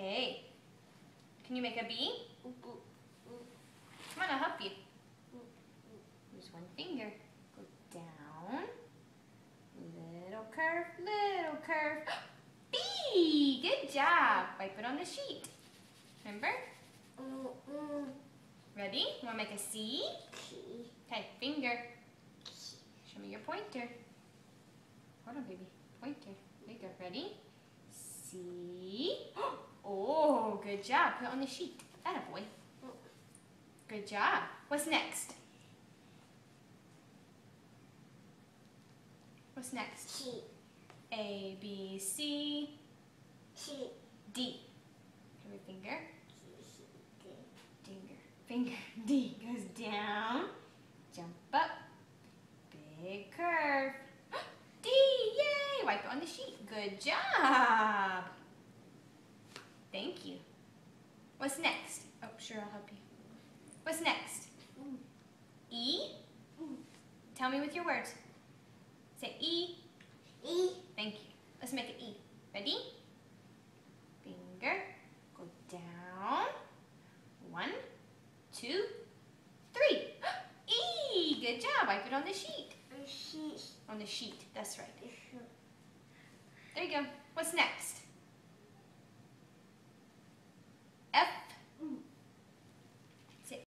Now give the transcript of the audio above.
A. Can you make a B? Come on, I'll help you. Use one finger. Go down. Little curve, little curve. B! Good job. Wipe it on the sheet. Remember? Ready? You want to make a C? Okay, finger. Show me your pointer. Hold on, baby. Pointer. There you go. Ready? C. Oh, good job. Put it on the sheet. Attaboy. Good job. What's next? What's next? C. A, B, C, C. D. Every finger. D. Finger. D goes down. Jump up. Big curve. D, yay! Wipe it on the sheet. Good job. Thank you. What's next? Oh, sure, I'll help you. What's next? E? Tell me with your words. Say E. E. Thank you. Let's make an E. Ready? Finger. Go down. 1, 2, 3. E! Good job. Wipe it on the sheet. C. On the sheet. That's right. There you go. What's next?